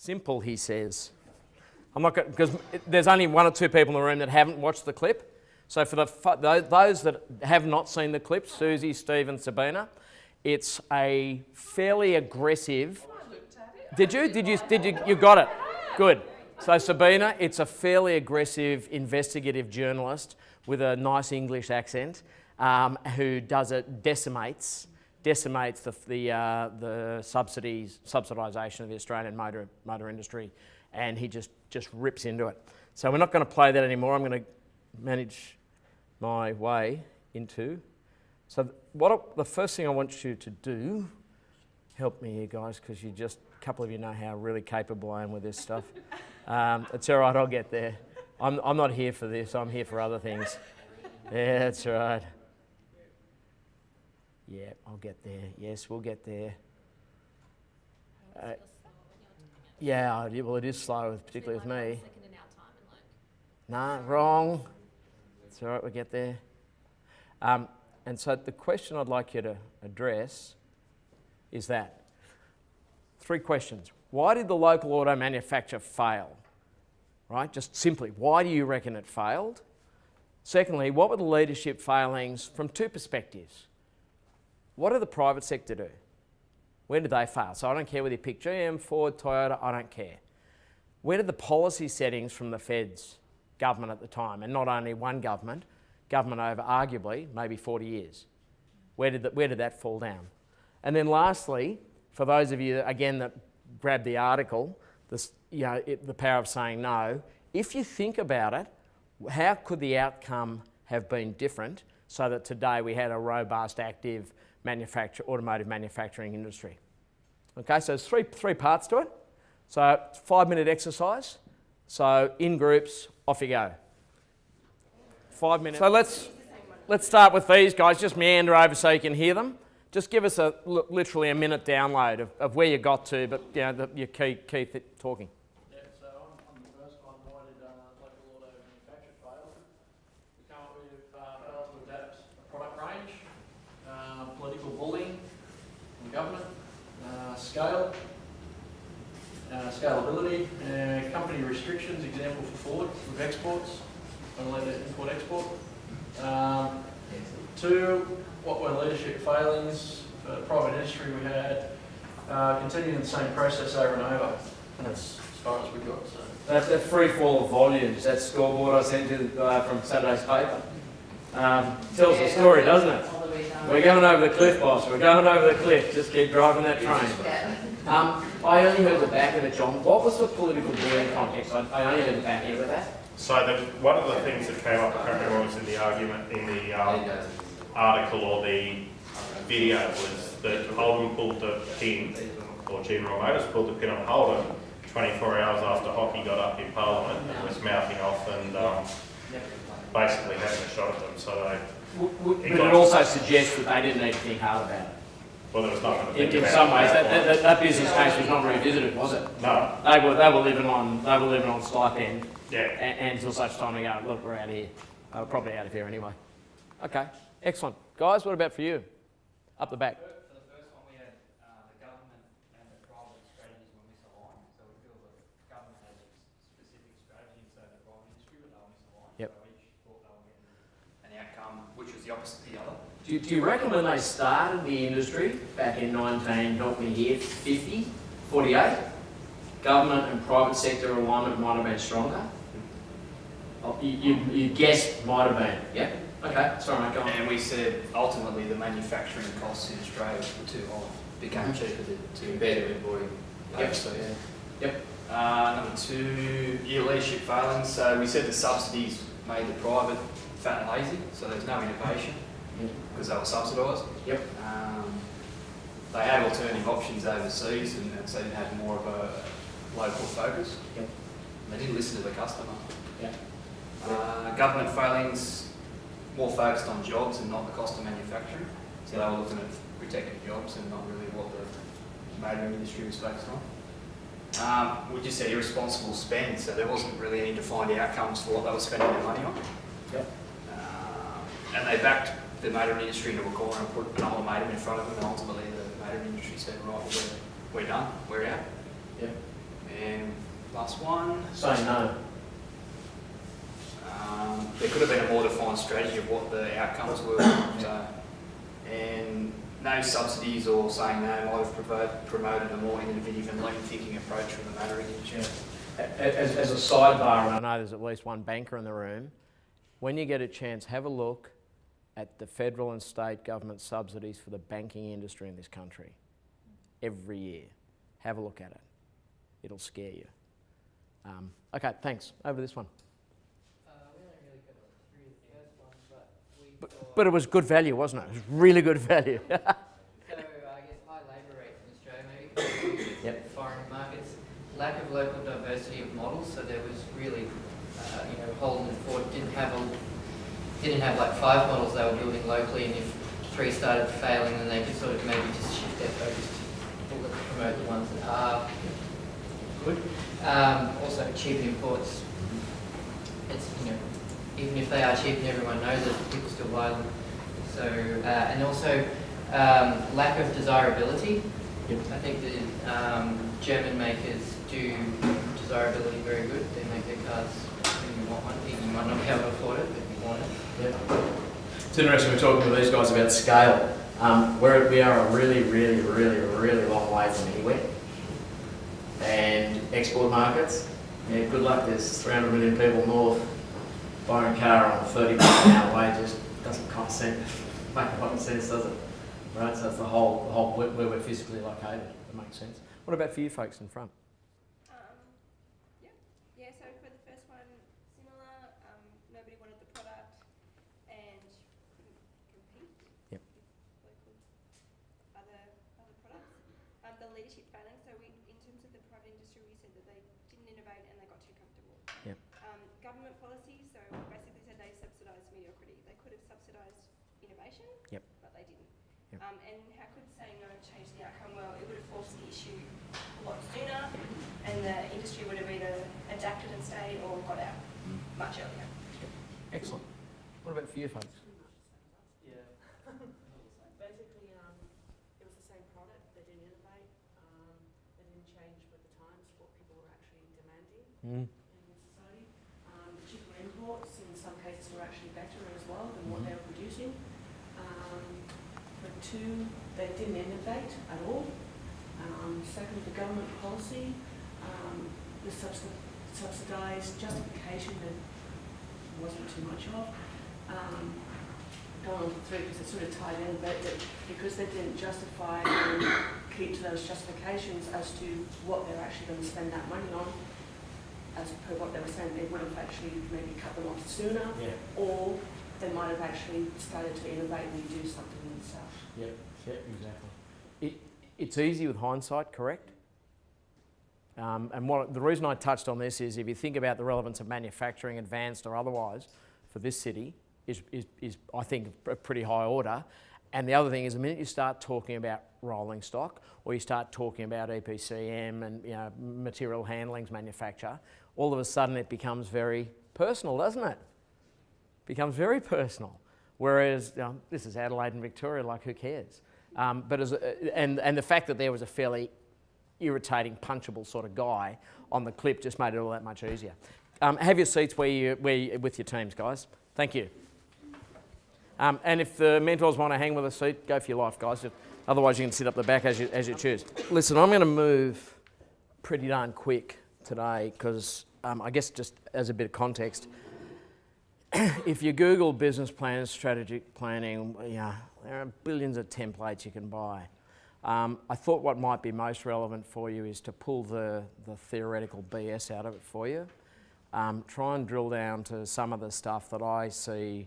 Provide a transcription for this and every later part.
Simple, he says. I'm not going because there's only one or two people in the room that haven't watched the clip. So for those that have not seen the clip, Susie, Steve and Sabina, it's a fairly aggressive... Did you? You got it? Good. So Sabina, it's a fairly aggressive investigative journalist with a nice English accent who decimates the subsidisation of the Australian motor industry, and he just rips into it. So we're not going to play that anymore. I'm going to manage my way into. So the first thing I want you to do, help me here guys, because a couple of you know how really capable I am with this stuff. It's all right, I'll get there. I'm not here for this, I'm here for other things. Yeah, that's right. Yeah, I'll get there. Yes, we'll get there. Yeah, well, it is slow, particularly with me. Nah, wrong. It's all right, we'll get there. And so the question I'd like you to address is that. 3 questions. Why did the local auto manufacturer fail? Right, just simply, why do you reckon it failed? Secondly, what were the leadership failings from 2 perspectives? What did the private sector do? Where did they fail? So I don't care whether you pick GM, Ford, Toyota, I don't care. Where did the policy settings from the Feds, government at the time, and not only one government over arguably maybe 40 years, where did that fall down? And then lastly, for those of you, again, that grabbed the article, the power of saying no, if you think about it, how could the outcome have been different so that today we had a robust, active automotive manufacturing industry? Okay, so there's three parts to it. So 5-minute exercise. So in groups, off you go. 5 minutes. So let's start with these guys. Just meander over so you can hear them. Just give us literally a minute download of where you got to, but your key talking. Yeah, so I'm the first one. Why did local auto manufacturer fail? We come up with failed to adapt a product range, political bullying from government, scalability, company restrictions, example for Ford with exports, unallowed import-export. 2, what were leadership failings? For the private industry we had continuing the same process over and over. And that's as far as we got. So. That free fall of volumes, that scoreboard I sent you from Saturday's paper, tells the story, doesn't it? We're going over the cliff, boss. We're going over the cliff. Just keep driving that train. I only heard the back of it, John. What was the political bullying context? I only heard the back end of that. So one of the things that came up, I can't remember what was in the argument, in the article or the video, was that Holden pulled the pin, or General Motors pulled the pin on Holden 24 hours after Hockey got up in Parliament and was mouthing off and basically having a shot at them. So but it also suggests that they didn't need to think hard about it. Well, there was nothing to think about. In some ways, that business case was not revisited, was it? No. They were living on stipend. Yeah. Until such time we go, look, we're out of here. We're probably out of here anyway. Okay, excellent. Guys, what about for you? Up the back. For the first one, we had the government and the private strategies were misaligned. So we feel that the government has a specific strategy, so the private industry, but they were misaligned. Yep. So each thought they were getting an outcome which was the opposite of the other. Do you reckon when they started the industry back in 48, government and private sector alignment might have been stronger? You guessed might have been, yeah? Okay, sorry mate, go on. And we said ultimately the manufacturing costs in Australia were too high. It became cheaper to embed a invoice. Yep. Yep. Number 2, year leadership failings. So we said the subsidies made the private fat and lazy, so there's no innovation because they were subsidised. Yep. They had alternative options overseas and so they had more of a local focus. Yep. They didn't listen to the customer. Yep. Government failings, more focused on jobs and not the cost of manufacturing. So they were looking at protecting jobs and not really what the motoring industry was focused on. We just said irresponsible spend, so there wasn't really any defined outcomes for what they were spending their money on. Yep. And they backed the motoring industry into a corner and put an ultimatum in front of them, and ultimately the motoring industry said, right, we're done, we're out. Yep. And last one. Saying no. There could have been a more defined strategy of what the outcomes were. So, and no subsidies or saying no might have promoted a more innovative and lean thinking approach from the mattering industry. As a sidebar, and I know there's at least one banker in the room, when you get a chance, have a look at the federal and state government subsidies for the banking industry in this country. Every year. Have a look at it. It'll scare you. Okay, thanks. Over this one. We only really covered 3 of the first ones, but we But it was good value, wasn't it? It was really good value. So I guess high labour rates in Australia, maybe. Yep. Foreign markets, lack of local diversity of models. So there was really, Holden and Ford didn't have like 5 models they were building locally, and if 3 started failing, then they could sort of maybe just shift their focus to promote the ones that are good. Also, cheap imports. It's even if they are cheap and everyone knows it, people still buy them. So and also lack of desirability. Yep. I think the German makers do desirability very good. They make their cars when you want one. You might not be able to afford it, but you want it. Yeah. It's interesting we're talking to these guys about scale. We are a really, really, really, really long way from anywhere. And export markets, yeah, good luck. There's 300 million people north buying a car on a 30 mile an hour way. Just doesn't make a lot of sense, does it? Right. So it's the whole where we're physically located. It makes sense. What about for you folks in front? Yeah, so for the first one, similar, nobody wanted the product and couldn't compete Yep. with local other products. The leadership failing, so in terms of the private industry, we said that they didn't innovate and they got too comfortable. Yep. Government policy, so basically said they subsidised mediocrity. They could have subsidised innovation, Yep. but they didn't. Yep. And how could saying no change the outcome? Well, it would have forced the issue a lot sooner, and the industry would have either adapted and stayed or got out much earlier. Excellent. What about for you folks? Yeah. Basically, it was the same product. They didn't innovate. They didn't change with the times what people were actually demanding in society. The cheaper imports in some cases were actually better as well than what they were producing. But 2, they didn't innovate at all. Second, the government policy, the subsidised justification that wasn't too much of. Going on to 3 because it's sort of tied in, but because they didn't justify and keep to those justifications as to what they're actually going to spend that money on, as per what they were saying, they would have actually maybe cut them off sooner, Yeah. or they might have actually started to innovate and do something themselves. Yeah, exactly. It's easy with hindsight, correct? And the reason I touched on this is if you think about the relevance of manufacturing, advanced or otherwise, for this city, is I think a pretty high order. And the other thing is the minute you start talking about rolling stock, or you start talking about EPCM and material handlings manufacture, all of a sudden it becomes very personal, doesn't it? Becomes very personal. Whereas this is Adelaide and Victoria, like who cares? But and the fact that there was a fairly irritating, punchable sort of guy on the clip just made it all that much easier. Have your seats where you with your teams, guys. Thank you. And if the mentors want to hang with a seat, go for your life, guys. Otherwise, you can sit up the back as you choose. Listen, I'm going to move pretty darn quick today because I guess just as a bit of context, if you Google business plans, strategic planning, there are billions of templates you can buy. I thought what might be most relevant for you is to pull the theoretical BS out of it for you. Try and drill down to some of the stuff that I see.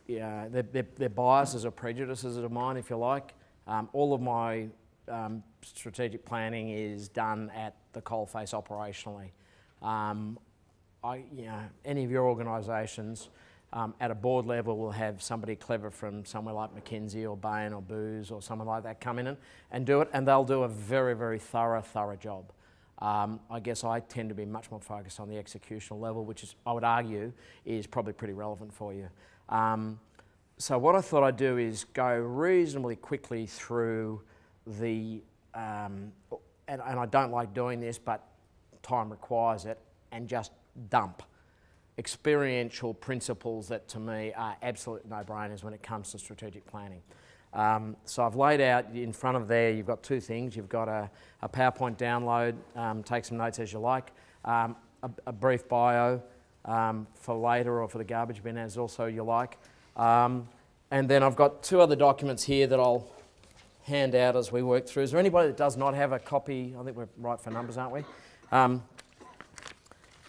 They're biases or prejudices of mine, if you like. All of my strategic planning is done at the coalface operationally. Any of your organisations at a board level will have somebody clever from somewhere like McKinsey or Bain or Booz or someone like that come in and do it, and they'll do a very, very thorough job. I guess I tend to be much more focused on the executional level, which is, I would argue, is probably pretty relevant for you. So what I thought I'd do is go reasonably quickly through the, and I don't like doing this, but time requires it, and just dump. Experiential principles that to me are absolute no-brainers when it comes to strategic planning. So I've laid out in front of there, you've got two things. You've got a PowerPoint download, take some notes as you like, a brief bio for later or for the garbage bin as also you like. And then I've got two other documents here that I'll hand out as we work through. Is there anybody that does not have a copy? I think we're right for numbers, aren't we?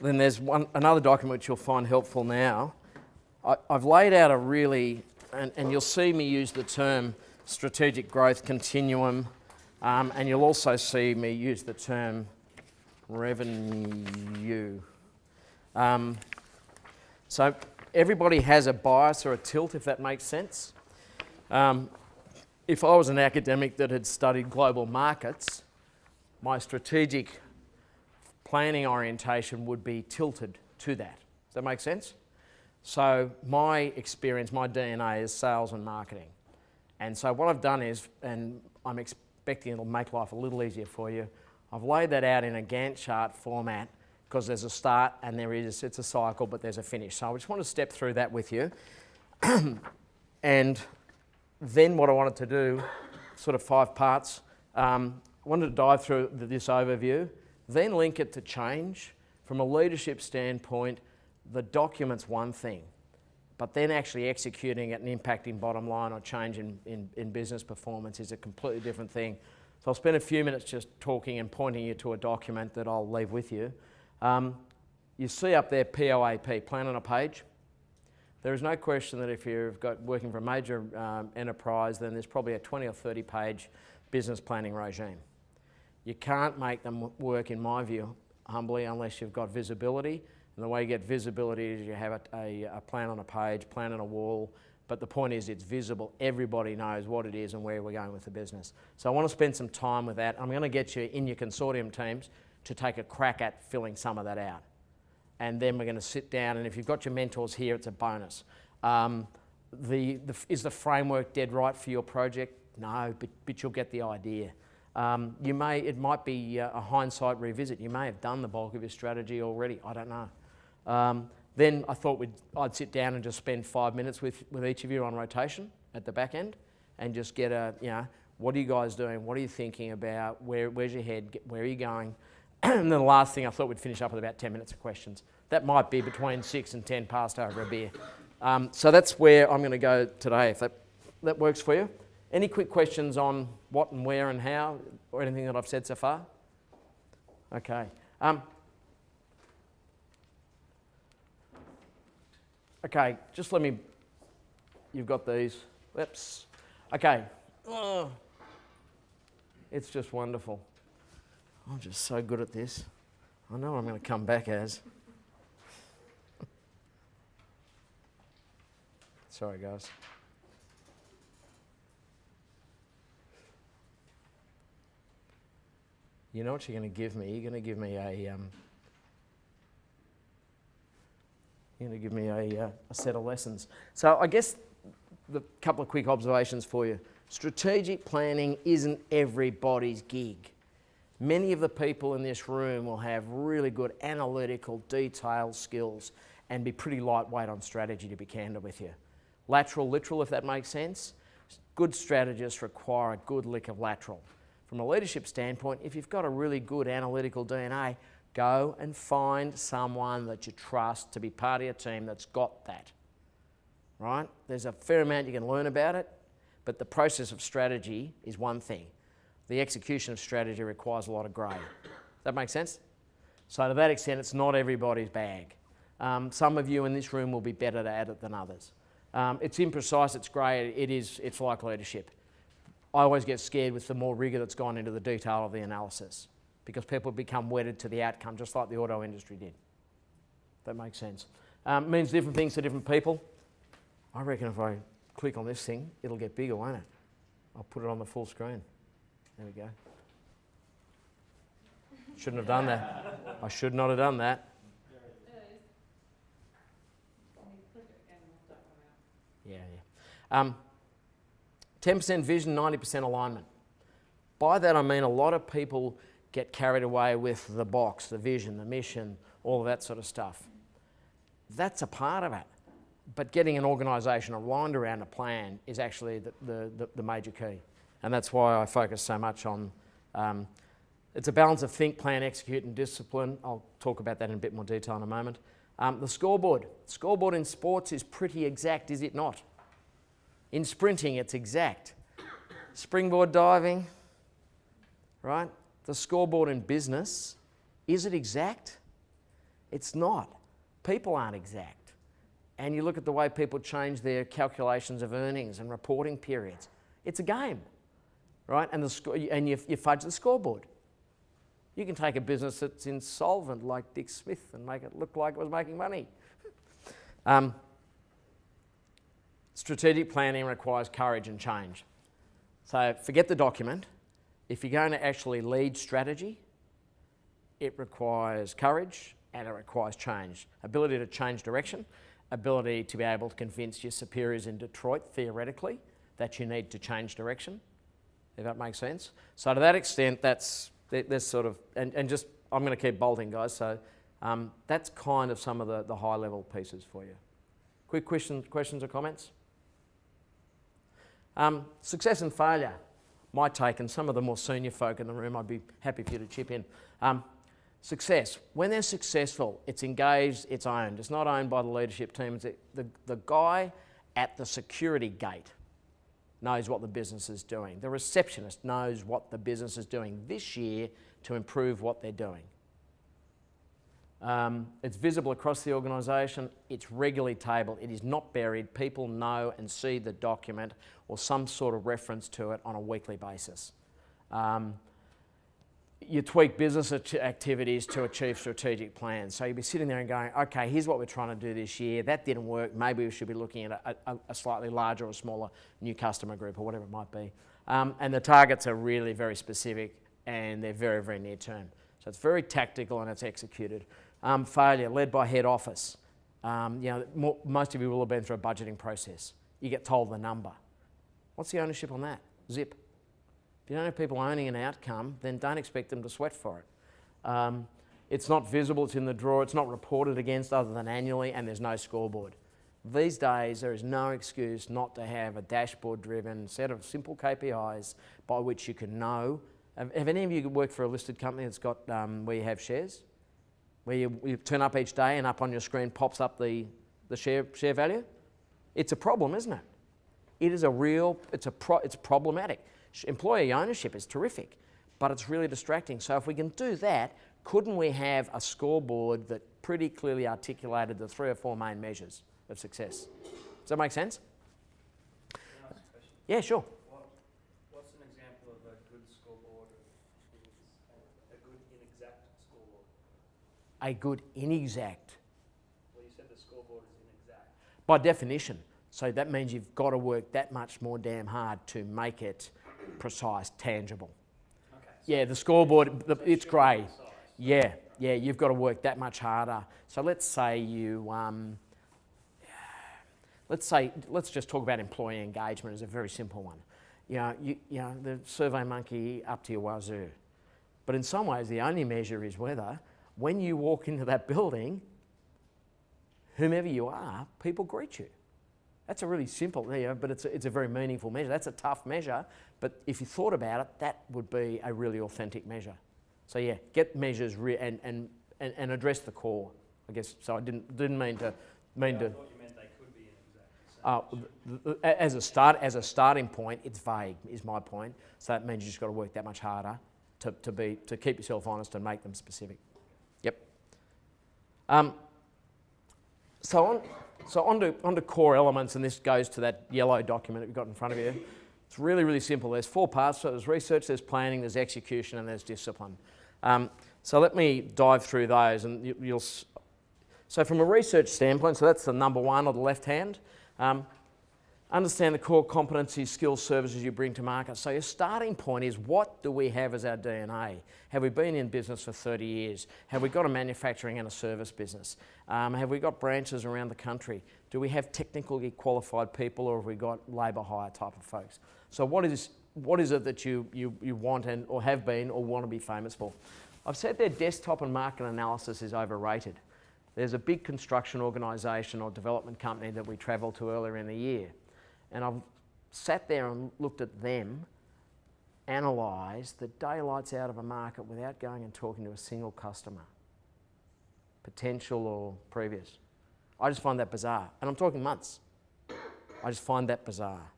Then there's another document which you'll find helpful now. I've laid out a really, and you'll see me use the term strategic growth continuum, and you'll also see me use the term revenue. So everybody has a bias or a tilt, if that makes sense. If I was an academic that had studied global markets, my strategic planning orientation would be tilted to that. Does that make sense? So my experience, my DNA is sales and marketing. And so what I've done is, and I'm expecting it'll make life a little easier for you, I've laid that out in a Gantt chart format because there's a start and it's a cycle, but there's a finish. So I just want to step through that with you. And then what I wanted to do, sort of 5 parts, wanted to dive through this overview, then link it to change. From a leadership standpoint, the document's one thing, but then actually executing it and impacting bottom line or change in business performance is a completely different thing. So I'll spend a few minutes just talking and pointing you to a document that I'll leave with you. You see up there POAP, plan on a page. There is no question that if you've got working for a major enterprise, then there's probably a 20 or 30 page business planning regime. You can't make them work, in my view, humbly, unless you've got visibility. And the way you get visibility is you have a plan on a page, plan on a wall, but the point is it's visible. Everybody knows what it is and where we're going with the business. So I want to spend some time with that. I'm going to get you in your consortium teams to take a crack at filling some of that out. And then we're going to sit down, and if you've got your mentors here, it's a bonus. Is the framework dead right for your project? No, but you'll get the idea. It might be a hindsight revisit. You may have done the bulk of your strategy already. I don't know. Then I thought I'd sit down and just spend 5 minutes with each of you on rotation at the back end, and just get what are you guys doing? What are you thinking about? Where's your head? Where are you going? And then the last thing, I thought we'd finish up with about 10 minutes of questions. That might be between 6 and 10 past over a beer. So that's where I'm going to go today, if that works for you. Any quick questions on what and where and how, or anything that I've said so far? Okay. Okay, just let me, you've got these. Whoops. Okay. Oh, it's just wonderful. I'm just so good at this. I know what I'm going to come back as. Sorry, guys. You know what you're going to give me? You're going to give me a set of lessons. So I guess the couple of quick observations for you. Strategic planning isn't everybody's gig. Many of the people in this room will have really good analytical, detailed skills and be pretty lightweight on strategy, to be candid with you. Lateral, literal, if that makes sense. Good strategists require a good lick of lateral. From a leadership standpoint, if you've got a really good analytical DNA, go and find someone that you trust to be part of your team that's got that, right? There's a fair amount you can learn about it, but the process of strategy is one thing. The execution of strategy requires a lot of grey. Does that make sense? So to that extent, it's not everybody's bag. Some of you in this room will be better at it than others. It's imprecise, it's grey, it's like leadership. I always get scared with the more rigour that's gone into the detail of the analysis, because people become wedded to the outcome, just like the auto industry did. That makes sense. Means different things to different people. I reckon if I click on this thing, it'll get bigger, won't it? I'll put it on the full screen. There we go. Shouldn't have done that. I should not have done that. Yeah. 10% vision, 90% alignment. By that I mean a lot of people get carried away with the box, the vision, the mission, all of that sort of stuff. That's a part of it. But getting an organisation aligned around a plan is actually the major key. And that's why I focus so much on, it's a balance of think, plan, execute and discipline. I'll talk about that in a bit more detail in a moment. The scoreboard. Scoreboard in sports is pretty exact, is it not? In sprinting, it's exact. Springboard diving, right? The scoreboard in business, is it exact? It's not. People aren't exact. And you look at the way people change their calculations of earnings and reporting periods. It's a game, right? And you fudge the scoreboard. You can take a business that's insolvent like Dick Smith and make it look like it was making money. Strategic planning requires courage and change. So forget the document. If you're going to actually lead strategy, it requires courage and it requires change. Ability to change direction, ability to be able to convince your superiors in Detroit, theoretically, that you need to change direction, if that makes sense. So to that extent, that's sort of, and just, I'm going to keep bolting, guys, so that's kind of some of the high-level pieces for you. Quick questions or comments? Success and failure. My take, and some of the more senior folk in the room, I'd be happy for you to chip in. Success. When they're successful, it's engaged, it's owned. It's not owned by the leadership team. It's the guy at the security gate knows what the business is doing. The receptionist knows what the business is doing this year to improve what they're doing. It's visible across the organisation. It's regularly tabled. It is not buried. People know and see the document or some sort of reference to it on a weekly basis. You tweak business activities to achieve strategic plans. So you'll be sitting there and going, okay, here's what we're trying to do this year. That didn't work. Maybe we should be looking at a slightly larger or smaller new customer group or whatever it might be. And the targets are really very specific and they're very, very near term. So it's very tactical and it's executed. Failure, led by head office. Most of you will have been through a budgeting process. You get told the number. What's the ownership on that? Zip. If you don't have people owning an outcome, then don't expect them to sweat for it. It's not visible, it's in the drawer, it's not reported against other than annually, and there's no scoreboard. These days, there is no excuse not to have a dashboard-driven set of simple KPIs by which you can know. Have any of you worked for a listed company that's got, where you have shares? Where you turn up each day and up on your screen pops up the share value? It's a problem, isn't it? It is a real, it's problematic. Employee ownership is terrific, but it's really distracting. So if we can do that, couldn't we have a scoreboard that pretty clearly articulated the 3 or 4 main measures of success? Does that make sense? Can I ask a question? Yeah, sure. What's an example of a good scoreboard, a good inexact scoreboard? A good inexact. Well, you said the scoreboard is inexact. By definition. So that means you've got to work that much more damn hard to make it precise, tangible. Okay. Yeah, the scoreboard, it's grey. Yeah, you've got to work that much harder. So let's say let's just talk about employee engagement as a very simple one. You know, the Survey Monkey up to your wazoo. But in some ways, the only measure is whether, when you walk into that building, whomever you are, people greet you. That's a really simple, but it's a very meaningful measure. That's a tough measure, but if you thought about it, that would be a really authentic measure. So yeah, get measures and address the core, I guess. So I didn't mean to. I thought you meant they could be inexact. As a starting point, it's vague, is my point. So that means you just got to work that much harder to keep yourself honest and make them specific. Yep. So onto core elements, and this goes to that yellow document that you've got in front of you. It's really, really simple. There's 4 parts. So there's research, there's planning, there's execution, and there's discipline. So let me dive through those, and you'll. So from a research standpoint, so that's the number 1 on the left hand. Understand the core competencies, skills, services you bring to market. So your starting point is, what do we have as our DNA? Have we been in business for 30 years? Have we got a manufacturing and a service business? Have we got branches around the country? Do we have technically qualified people, or have we got labour hire type of folks? So what is what is it that you want and or have been or want to be famous for? I've said their desktop and market analysis is overrated. There's a big construction organisation or development company that we travelled to earlier in the year, and I've sat there and looked at them, analysed the daylights out of a market without going and talking to a single customer, potential or previous. I just find that bizarre, and I'm talking months. I just find that bizarre.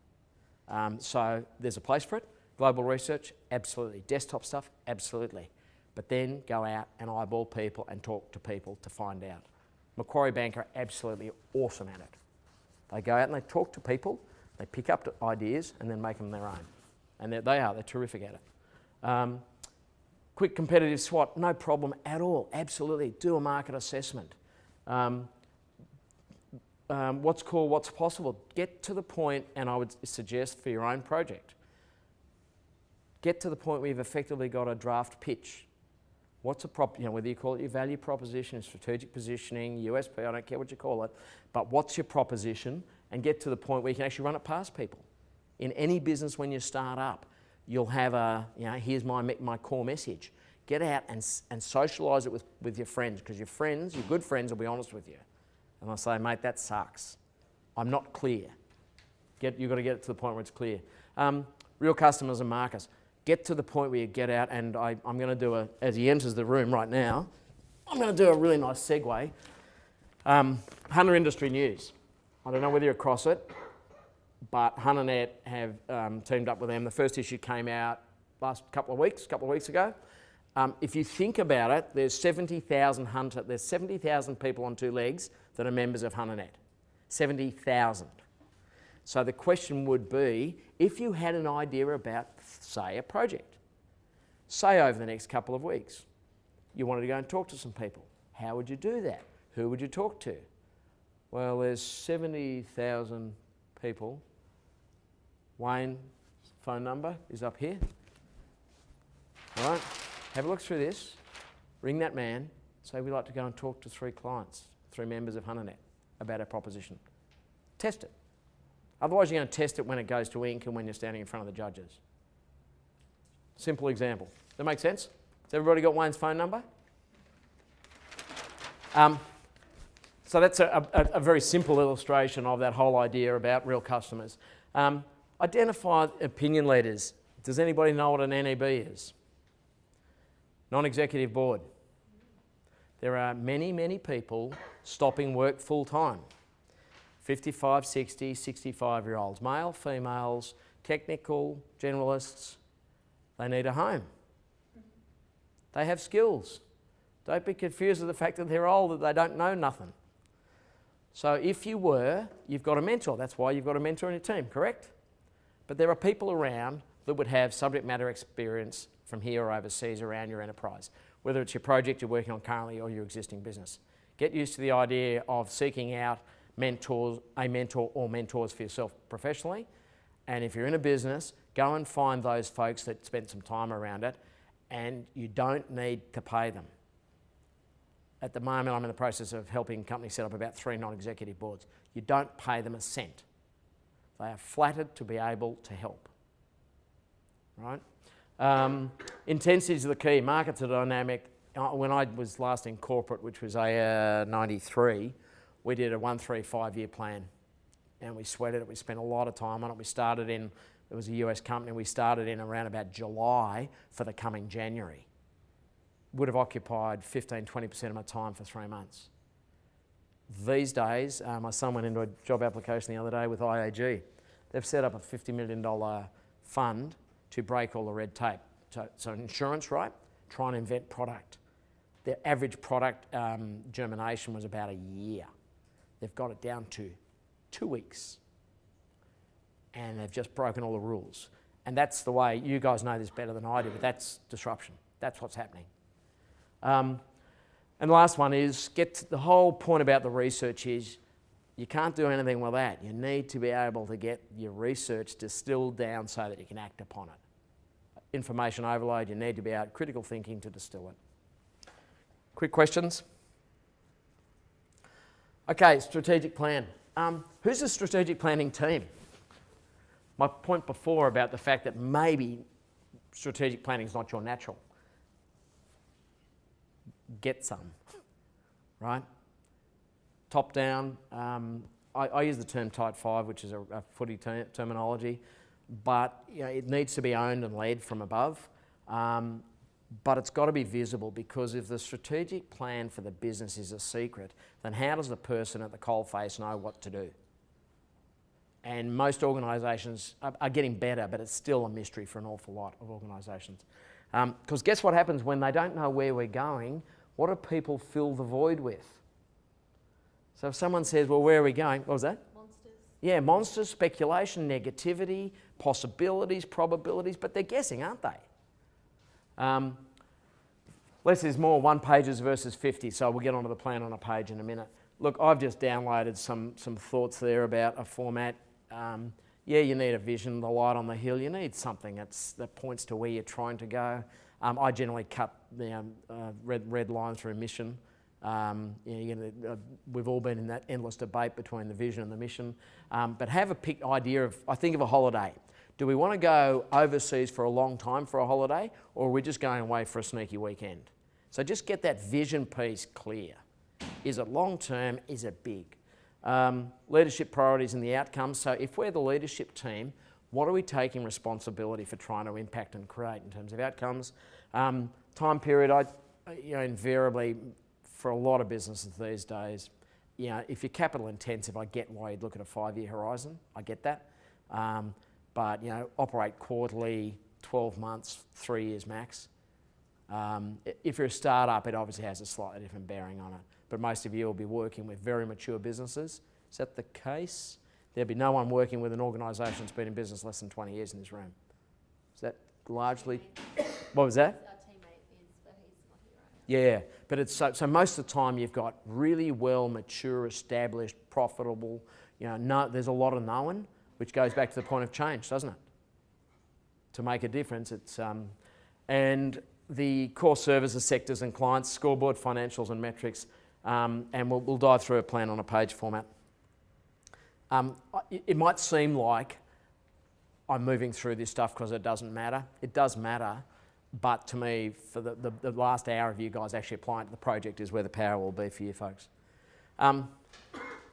So there's a place for it. Global research, absolutely. Desktop stuff, absolutely. But then go out and eyeball people and talk to people to find out. Macquarie Bank are absolutely awesome at it. They go out and they talk to people, they pick up ideas and then make them their own. And they're terrific at it. Quick competitive SWOT, no problem at all, absolutely. Do a market assessment. What's cool, what's possible. Get to the point, and I would suggest for your own project, get to the point where you've effectively got a draft pitch. What's a whether you call it your value proposition, strategic positioning, USP, I don't care what you call it, but what's your proposition, and get to the point where you can actually run it past people. In any business when you start up, you'll have here's my core message. Get out and socialise it with your friends, because your good friends will be honest with you. And they'll say, mate, that sucks. I'm not clear. You've got to get it to the point where it's clear. Real customers and markets. Get to the point where you get out, and I'm going to do as he enters the room right now, I'm going to do a really nice segue. Hunter Industry News. I don't know whether you're across it, but Hunternet have teamed up with them. The first issue came out last couple of weeks ago. If you think about it, there's 70,000 people on two legs that are members of Hunternet. 70,000. So the question would be, if you had an idea about, say, a project, say over the next couple of weeks, you wanted to go and talk to some people, how would you do that? Who would you talk to? Well, there's 70,000 people. Wayne's phone number is up here. All right, have a look through this, ring that man, say we'd like to go and talk to 3 clients, 3 members of Hunternet about our proposition. Test it. Otherwise, you're going to test it when it goes to ink and when you're standing in front of the judges. Simple example. Does that make sense? Has everybody got Wayne's phone number? So that's a very simple illustration of that whole idea about real customers. Identify opinion leaders. Does anybody know what an NEB is? Non-executive board. There are many, many people stopping work full time. 55, 60, 65-year-olds, male, females, technical, generalists. They need a home. They have skills. Don't be confused with the fact that they're old, that they don't know nothing. So if you've got a mentor. That's why you've got a mentor in your team, correct? But there are people around that would have subject matter experience from here or overseas around your enterprise, whether it's your project you're working on currently or your existing business. Get used to the idea of seeking out a mentor or mentors for yourself professionally. And if you're in a business, go and find those folks that spent some time around it, and you don't need to pay them. At the moment, I'm in the process of helping companies set up about 3 non-executive boards. You don't pay them a cent. They are flattered to be able to help. Right? Intensity is the key. Markets are dynamic. When I was last in corporate, which was 93, we did a 1-3-5-year plan, and we sweated it. We spent a lot of time on it. It was a US company. We started in around about July for the coming January. Would have occupied 15-20% of my time for 3 months. These days, my son went into a job application the other day with IAG. They've set up a $50 million fund to break all the red tape. So insurance, right? Try and invent product. Their average product germination was about a year. They've got it down to 2 weeks. And they've just broken all the rules. And that's the way, you guys know this better than I do, but that's disruption. That's what's happening. And the last one is, the whole point about the research is, you can't do anything with that. You need to be able to get your research distilled down so that you can act upon it. Information overload, you need to be out critical thinking to distill it. Quick questions? Okay, strategic plan. Who's the strategic planning team? My point before about the fact that maybe strategic planning is not your natural. Get some, right? Top down. I use the term Type 5, which is a footy terminology, but it needs to be owned and led from above. But it's got to be visible, because if the strategic plan for the business is a secret, then how does the person at the coalface know what to do? And most organisations are getting better, but it's still a mystery for an awful lot of organisations. Because guess what happens when they don't know where we're going? What do people fill the void with? So if someone says, well, where are we going? What was that? Monsters. Yeah, monsters, speculation, negativity, possibilities, probabilities, but they're guessing, aren't they? Less is more, 1 pages versus 50, so we'll get onto the plan on a page in a minute. Look, I've just downloaded some thoughts there about a format. Yeah, you need a vision, the light on the hill. You need something that points to where you're trying to go. I generally cut the red line through mission. We've all been in that endless debate between the vision and the mission. But have a idea of, I think of a holiday. Do we want to go overseas for a long time for a holiday, or are we just going away for a sneaky weekend? So just get that vision piece clear. Is it long term? Is it big? Leadership priorities and the outcomes. So if we're the leadership team, what are we taking responsibility for trying to impact and create in terms of outcomes? Time period, invariably for a lot of businesses these days, if you're capital intensive, I get why you'd look at a 5-year horizon. I get that. But operate quarterly, 12 months, 3 years max. If you're a startup, it obviously has a slightly different bearing on it. But most of you will be working with very mature businesses. Is that the case? There'll be no one working with an organisation that's been in business less than 20 years in this room. Is that largely? What was that? Our teammate is, but he's not here right now. Yeah, but it's so most of the time you've got really well, mature, established, profitable. There's a lot of known, which goes back to the point of change, doesn't it? To make a difference, it's and the core services, sectors and clients, scoreboard, financials and metrics, and we'll dive through a plan on a page format. It might seem like I'm moving through this stuff because it doesn't matter. It does matter, but to me, for the last hour of you guys actually applying to the project is where the power will be for you folks.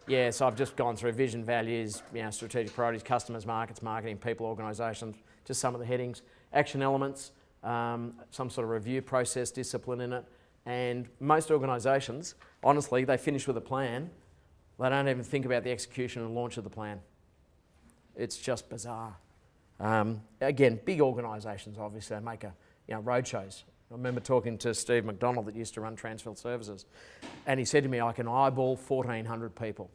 Yeah, so I've just gone through vision, values, strategic priorities, customers, markets, marketing, people, organisations, just some of the headings, action elements, some sort of review process, discipline in it. And most organisations, honestly, they finish with a plan. They don't even think about the execution and launch of the plan. It's just bizarre. Again, big organisations obviously make roadshows. I remember talking to Steve McDonald that used to run Transfield Services, and he said to me, I can eyeball 1,400 people.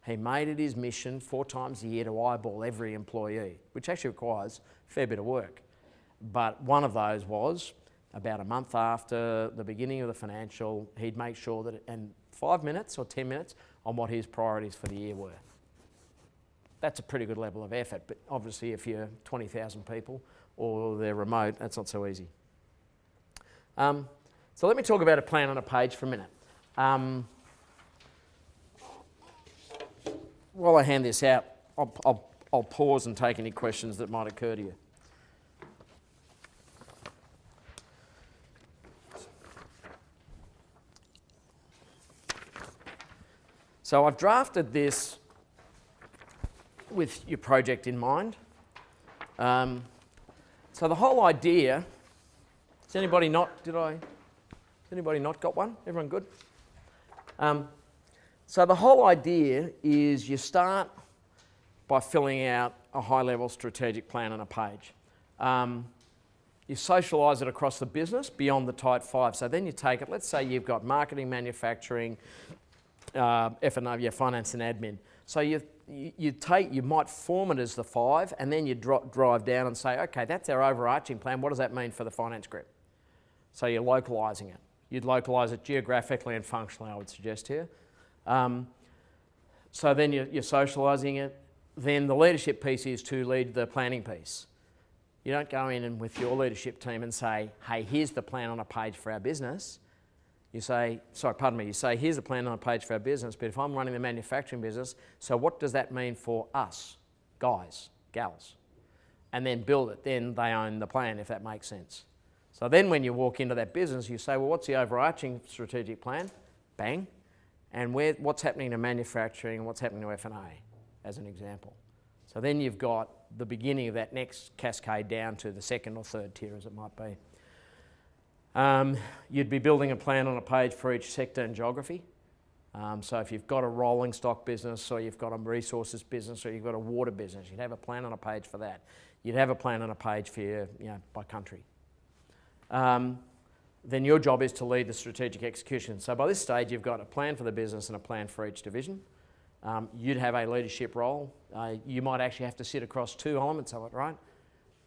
He made it his mission 4 times a year to eyeball every employee, which actually requires a fair bit of work. But one of those was about a month after the beginning of the financial, he'd make sure that, and 5 minutes or 10 minutes on what his priorities for the year were. That's a pretty good level of effort, but obviously if you're 20,000 people or they're remote, that's not so easy. So let me talk about a plan on a page for a minute. While I hand this out, I'll pause and take any questions that might occur to you. So I've drafted this with your project in mind. So the whole idea, has anybody not got one? Everyone good? So the whole idea is you start by filling out a high-level strategic plan on a page. You socialise it across the business beyond the Type 5. So then you take it, let's say you've got marketing, manufacturing, F&O, yeah, finance and admin. So you might form it as the 5, and then you drive down and say, okay, that's our overarching plan. What does that mean for the finance group? So you're localising it. You'd localise it geographically and functionally, I would suggest here. So then you're socialising it. Then the leadership piece is to lead the planning piece. You don't go in and with your leadership team and say, hey, here's the plan on a page for our business. You say, you say, here's the plan on a page for our business, but if I'm running the manufacturing business, so what does that mean for us, guys? gals, and then build it. Then they own the plan, if that makes sense. So then when you walk into that business, you say, well, what's the overarching strategic plan? Bang. And what's happening to manufacturing and what's happening to F&A, as an example. So then you've got the beginning of that next cascade down to the second or third tier, as it might be. You'd be building a plan on a page for each sector and geography. So if you've got a rolling stock business, or you've got a resources business, or you've got a water business, you'd have a plan on a page for that. You'd have a plan on a page for your, by country. Then your job is to lead the strategic execution. So by this stage, you've got a plan for the business and a plan for each division. You'd have a leadership role. You might actually have to sit across two elements of it, right?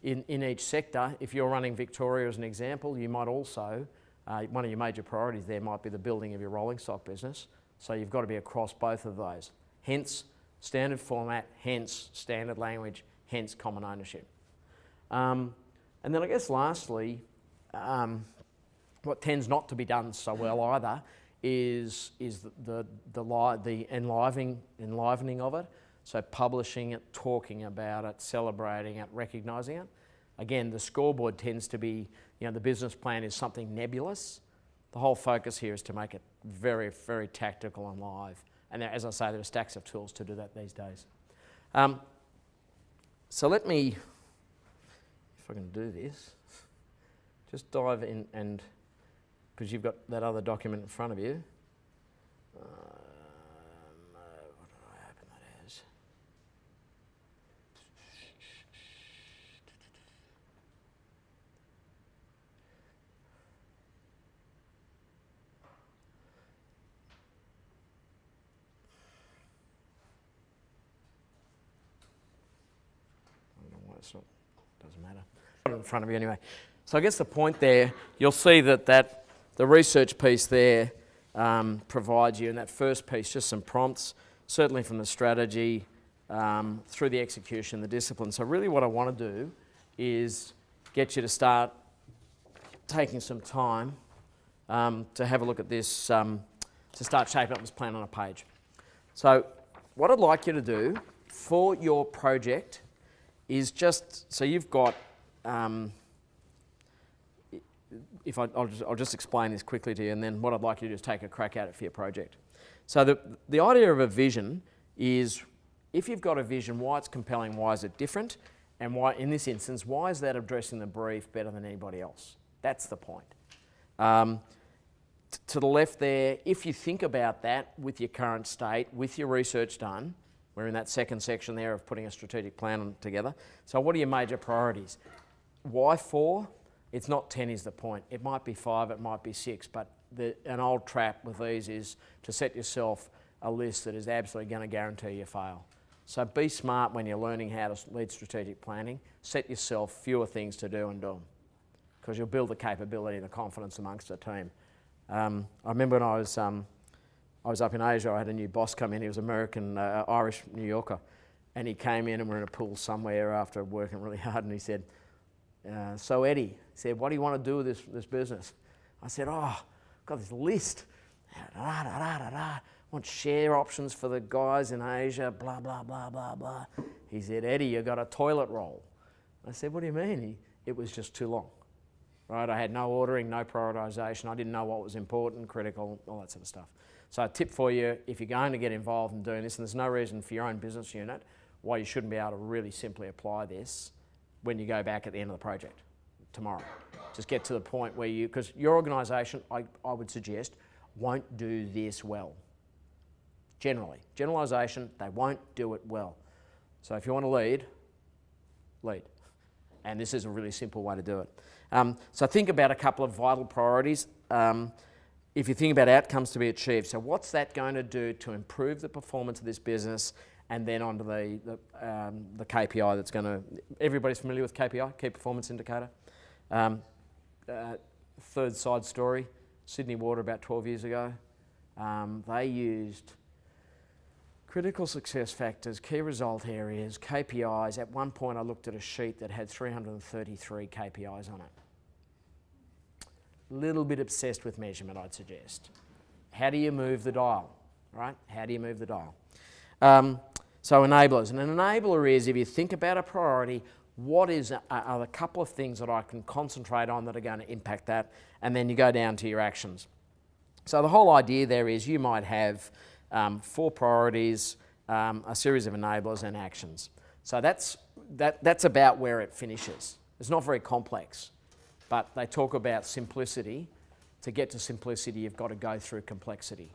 In each sector, if you're running Victoria as an example, you might also, one of your major priorities there might be the building of your rolling stock business. So you've got to be across both of those. Hence, standard format, hence standard language, hence common ownership. And then I guess lastly, what tends not to be done so well either is the enlivening of it. So publishing it, talking about it, celebrating it, recognising it. Again, the scoreboard tends to be, the business plan is something nebulous. The whole focus here is to make it very, very tactical and live. And as I say, there are stacks of tools to do that these days. So let me, if I can do this, just dive in and, because you've got that other document in front of you. What did I open that as? I don't know why it's not, doesn't matter. In front of you anyway. So I guess the point there, you'll see that the research piece there provides you in that first piece just some prompts, certainly from the strategy through the execution, the discipline. So really what I want to do is get you to start taking some time to have a look at this, to start shaping up this plan on a page. So what I'd like you to do for your project is just, so you've got, I'll just explain this quickly to you, and then what I'd like you to do is take a crack at it for your project. So the idea of a vision is, if you've got a vision, why it's compelling, why is it different, and why, in this instance, why is that addressing the brief better than anybody else? That's the point. To the left there, if you think about that with your current state, with your research done, we're in that second section there of putting a strategic plan together. So what are your major priorities? Why 4? It's not 10 is the point. It might be 5, it might be 6, but an old trap with these is to set yourself a list that is absolutely going to guarantee you fail. So be smart when you're learning how to lead strategic planning. Set yourself fewer things to do and do them, because you'll build the capability and the confidence amongst the team. I remember when I was up in Asia, I had a new boss come in. He was American, Irish New Yorker, and he came in and we're in a pool somewhere after working really hard, and he said, so Eddie, he said, what do you want to do with this business? I said, I've got this list. I want share options for the guys in Asia, blah, blah, blah, blah, blah. He said, Eddie, you got a toilet roll. I said, what do you mean? It was just too long, right? I had no ordering, no prioritisation. I didn't know what was important, critical, all that sort of stuff. So a tip for you, if you're going to get involved in doing this, and there's no reason for your own business unit why you shouldn't be able to really simply apply this when you go back at the end of the project tomorrow. Just get to the point where because your organisation, I would suggest, won't do this well. Generally. Generalisation, they won't do it well. So if you want to lead. And this is a really simple way to do it. So think about a couple of vital priorities. If you think about outcomes to be achieved, so what's that going to do to improve the performance of this business, and then onto the KPI that's going to, everybody's familiar with KPI, Key Performance Indicator. Third side story, Sydney Water about 12 years ago. They used critical success factors, key result areas, KPIs. At one point I looked at a sheet that had 333 KPIs on it. Little bit obsessed with measurement, I'd suggest. How do you move the dial, right? How do you move the dial? So enablers. And an enabler is, if you think about a priority, what are the couple of things that I can concentrate on that are going to impact that? And then you go down to your actions. So the whole idea there is you might have 4 priorities, a series of enablers and actions. So that's about where it finishes. It's not very complex, but they talk about simplicity. To get to simplicity, you've got to go through complexity.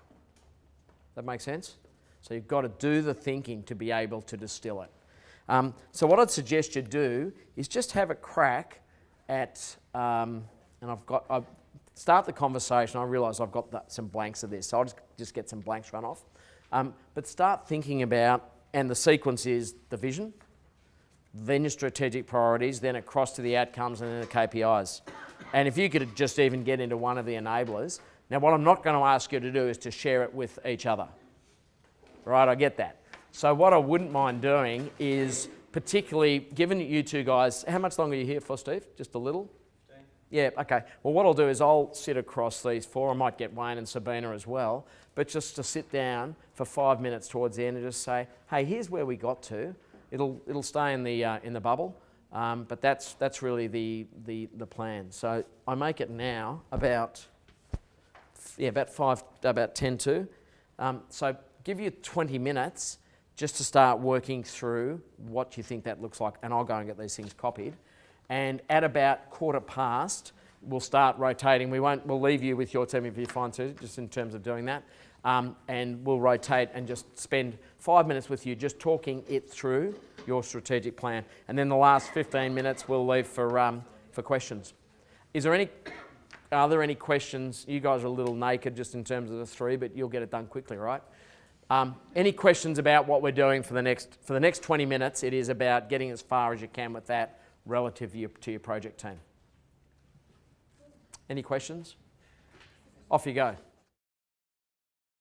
That make sense? So you've got to do the thinking to be able to distill it. So what I'd suggest you do is just have a crack at, and I'll start the conversation. I realise I've got some blanks of this, so I'll just get some blanks run off. But start thinking about, and the sequence is the vision, then your strategic priorities, then across to the outcomes and then the KPIs. And if you could just even get into one of the enablers. Now what I'm not going to ask you to do is to share it with each other. Right, I get that. So what I wouldn't mind doing is, particularly, given that you two guys, how much longer are you here for, Steve? Just a little? 15. Yeah, okay. Well, what I'll do is I'll sit across these 4. I might get Wayne and Sabina as well, but just to sit down for 5 minutes towards the end and just say, hey, here's where we got to. It'll stay in the bubble, but that's really the plan. So I make it now about 10 to. So give you 20 minutes just to start working through what you think that looks like, and I'll go and get these things copied. And at about 1:15, we'll start rotating. We'll leave you with your team if you find to, just in terms of doing that. And we'll rotate and just spend 5 minutes with you just talking it through, your strategic plan. And then the last 15 minutes we'll leave for questions. Are there any questions? You guys are a little naked just in terms of the 3, but you'll get it done quickly, right? Any questions about what we're doing for the next 20 minutes? It is about getting as far as you can with that relative to your project team. Any questions? Off you go.